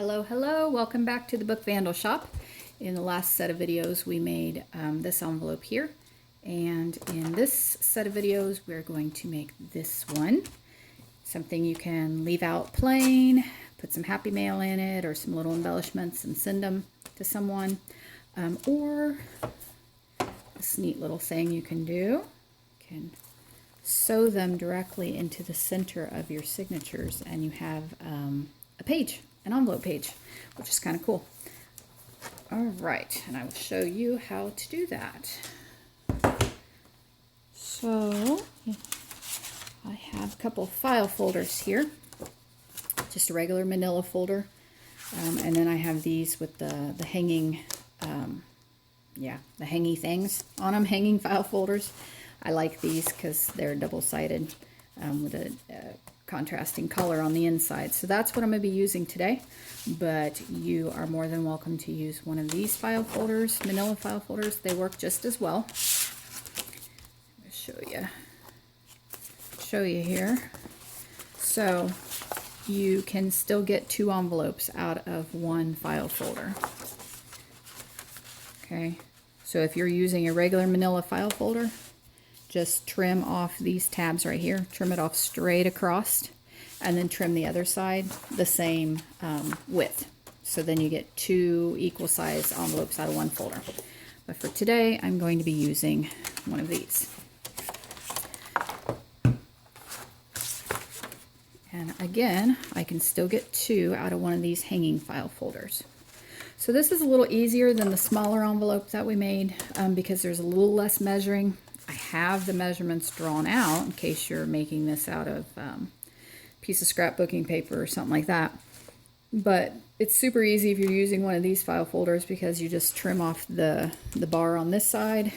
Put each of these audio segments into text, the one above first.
Hello, hello, welcome back to the Book Vandal Shop. In the last set of videos we made this envelope here, and in this set of videos we're going to make this one. Something you can leave out plain, put some happy mail in it or some little embellishments and send them to someone. Or this neat little thing you can do, you can sew them directly into the center of your signatures and you have a page. An envelope page, which is kind of cool. All right, and I will show you how to do that. So I have a couple file folders here, just a regular manila folder, and then I have these with the hanging, the hangy things on them, hanging file folders. I like these because they're double-sided with a contrasting color on the inside. So that's what I'm going to be using today, but you are more than welcome to use one of these file folders, manila file folders. They work just as well. I'll show you here. So you can still get 2 envelopes out of one file folder. Okay, so if you're using a regular manila file folder, just trim off these tabs right here, trim it off straight across, and then trim the other side the same width. So then you get 2 equal size envelopes out of one folder. But for today, I'm going to be using one of these. And again, I can still get 2 out of one of these hanging file folders. So this is a little easier than the smaller envelope that we made because there's a little less measuring. I have the measurements drawn out in case you're making this out of a piece of scrapbooking paper or something like that. But it's super easy if you're using one of these file folders because you just trim off the bar on this side,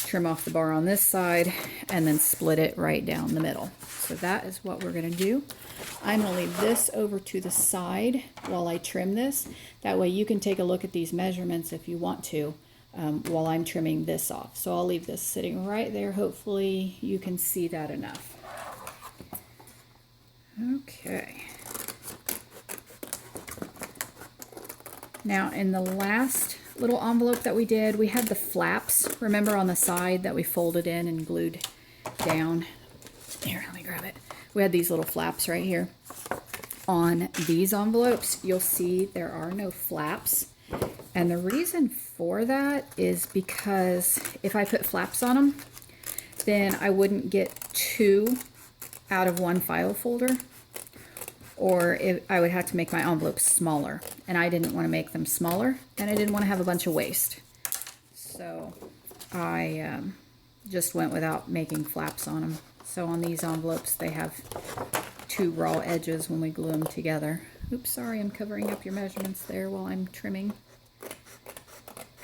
trim off the bar on this side, and then split it right down the middle. So that is what we're going to do. I'm going to leave this over to the side while I trim this. That way you can take a look at these measurements if you want to. While I'm trimming this off. So I'll leave this sitting right there. Hopefully you can see that enough. Okay. Now in the last little envelope that we did, we had the flaps, remember, on the side that we folded in and glued down. Here, let me grab it. We had these little flaps right here. On these envelopes, you'll see there are no flaps. And the reason for that is because if I put flaps on them, then I wouldn't get 2 out of one file folder, or I would have to make my envelopes smaller. And I didn't want to make them smaller, and I didn't want to have a bunch of waste. So I just went without making flaps on them. So on these envelopes, they have 2 raw edges when we glue them together. Oops, sorry, I'm covering up your measurements there while I'm trimming.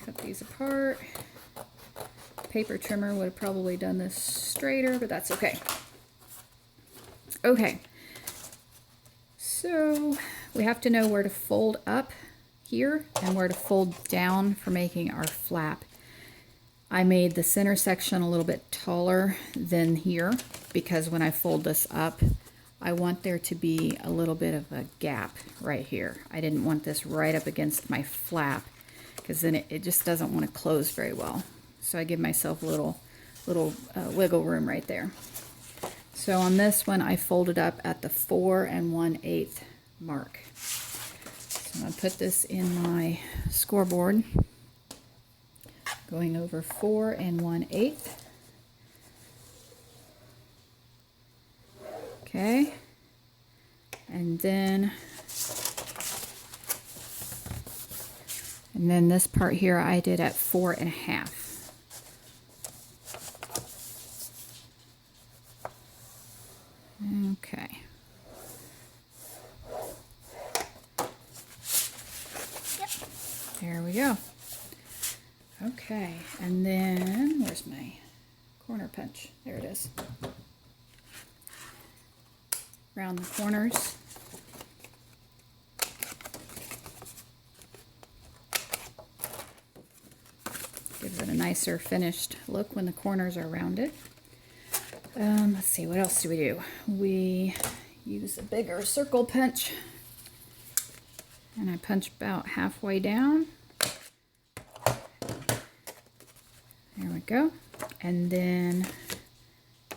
Cut these apart. Paper trimmer would have probably done this straighter, but that's okay. Okay, so we have to know where to fold up here and where to fold down for making our flap. I made the center section a little bit taller than here because when I fold this up, I want there to be a little bit of a gap right here. I didn't want this right up against my flap because then it just doesn't want to close very well. So I give myself a little wiggle room right there. So on this one, I folded up at the 4 1/8 mark. So I'm going to put this in my scoreboard, going over 4 1/8. Okay, and then this part here I did at 4 1/2. Okay. Yep. There we go. Okay, and then where's my corner punch? There it is. Around the corners. Gives it a nicer finished look when the corners are rounded. Let's see, what else do we do? We use a bigger circle punch And I punch about halfway down. There we go. And then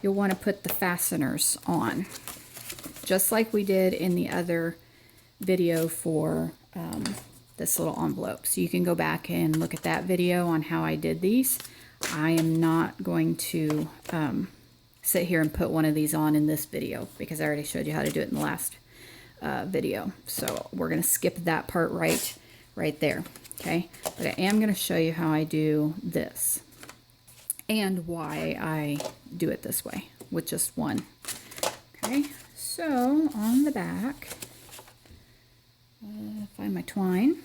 you'll want to put the fasteners on, just like we did in the other video for this little envelope. So you can go back and look at that video on how I did these. I am not going to sit here and put one of these on in this video because I already showed you how to do it in the last video. So we're going to skip that part right there. Okay, but I am going to show you how I do this and why I do it this way with just one. Okay, so on the back, find my twine.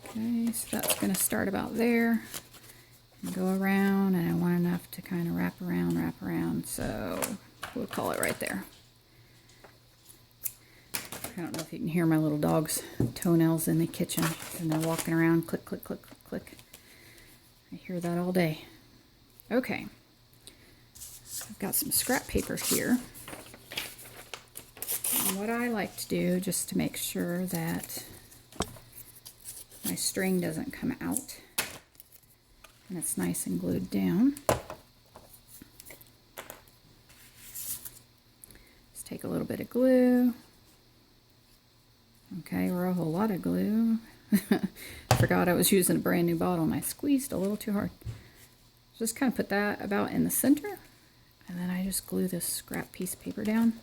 Okay, so that's going to start about there and go around, and I want enough to kind of wrap around, so we'll call it right there. I don't know if you can hear my little dog's toenails in the kitchen, and they're walking around, click, click, click, click. I hear that all day. Okay, I've got some scrap paper here. And what I like to do, just to make sure that my string doesn't come out and it's nice and glued down, just take a little bit of glue. Okay, or a whole lot of glue. Forgot I was using a brand new bottle and I squeezed a little too hard. Just kind of put that about in the center, and then I just glue this scrap piece of paper down.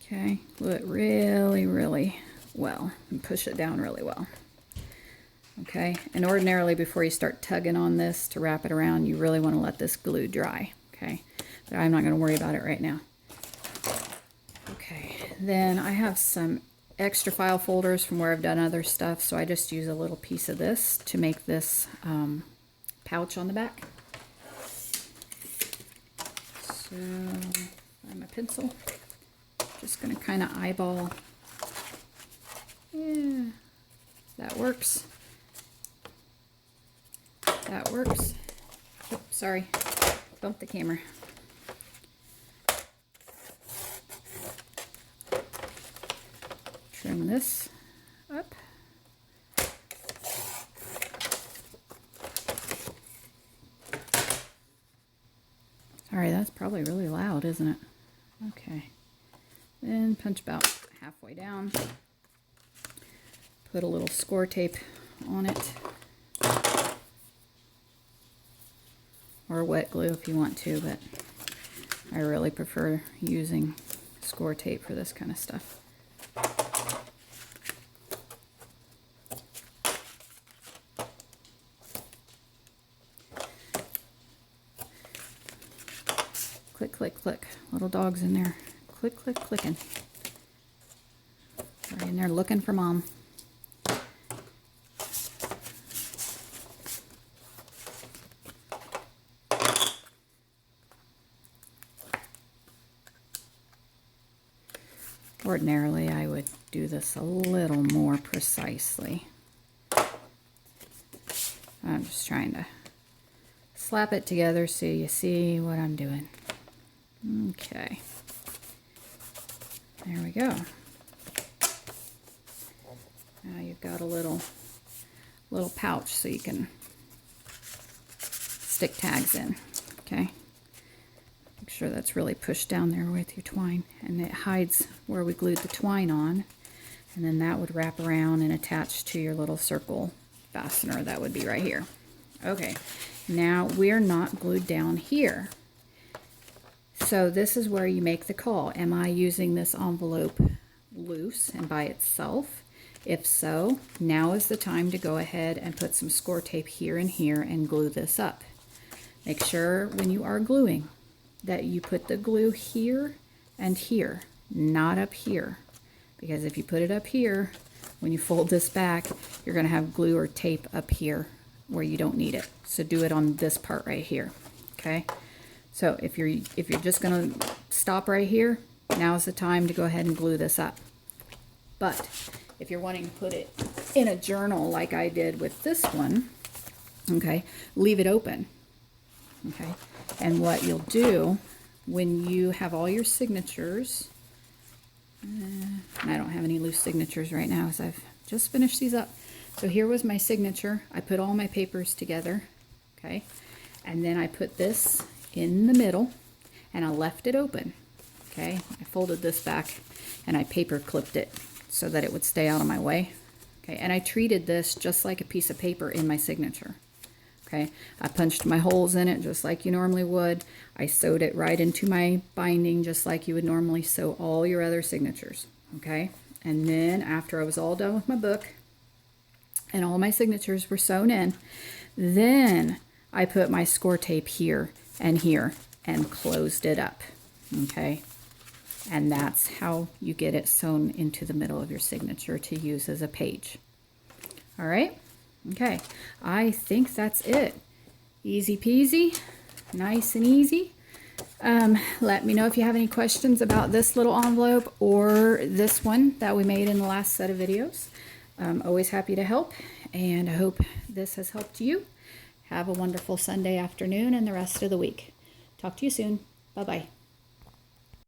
Okay, glue it really well and push it down really well. Okay, and ordinarily before you start tugging on this to wrap it around, you really want to let this glue dry. Okay, but I'm not going to worry about it right now. Okay, then I have some extra file folders from where I've done other stuff, so I just use a little piece of this to make this pouch on the back. So, find my pencil. Just going to kind of eyeball. Yeah, that works. That works. Oh, sorry, bumped the camera. Trim this up. Sorry, that's probably really loud, isn't it? Okay. Then punch about halfway down. Put a little score tape on it. Or wet glue if you want to, but I really prefer using score tape for this kind of stuff. Click, click, click. Little dog's in there. Click, click, clicking. They're in there looking for mom. Ordinarily, I would do this a little more precisely. I'm just trying to slap it together so you see what I'm doing. Okay. There we go. Now you've got a little pouch so you can stick tags in. Okay. Make sure that's really pushed down there with your twine, and it hides where we glued the twine on, and then that would wrap around and attach to your little circle fastener. That would be right here. Okay, now we're not glued down here, so this is where you make the call. Am I using this envelope loose and by itself? If so, now is the time to go ahead and put some score tape here and here and glue this up. Make sure when you are gluing that you put the glue here and here, not up here. Because if you put it up here, when you fold this back, you're going to have glue or tape up here where you don't need it. So do it on this part right here. Okay? So if you're just going to stop right here, now's the time to go ahead and glue this up. But if you're wanting to put it in a journal like I did with this one, Okay, leave it open. Okay, and what you'll do when you have all your signatures, and I don't have any loose signatures right now as I've just finished these up. So here was my signature. I put all my papers together, okay, and then I put this in the middle and I left it open. Okay, I folded this back and I paper clipped it so that it would stay out of my way. Okay, and I treated this just like a piece of paper in my signature. Okay, I punched my holes in it just like you normally would. I sewed it right into my binding just like you would normally sew all your other signatures. Okay, and then after I was all done with my book and all my signatures were sewn in, then I put my score tape here and closed it up. Okay, and that's how you get it sewn into the middle of your signature to use as a page. All right. Okay, I think that's it. Easy peasy, nice and easy. Let me know if you have any questions about this little envelope or this one that we made in the last set of videos. I'm always happy to help, and I hope this has helped you. Have a wonderful Sunday afternoon and the rest of the week. Talk to you soon. Bye-bye.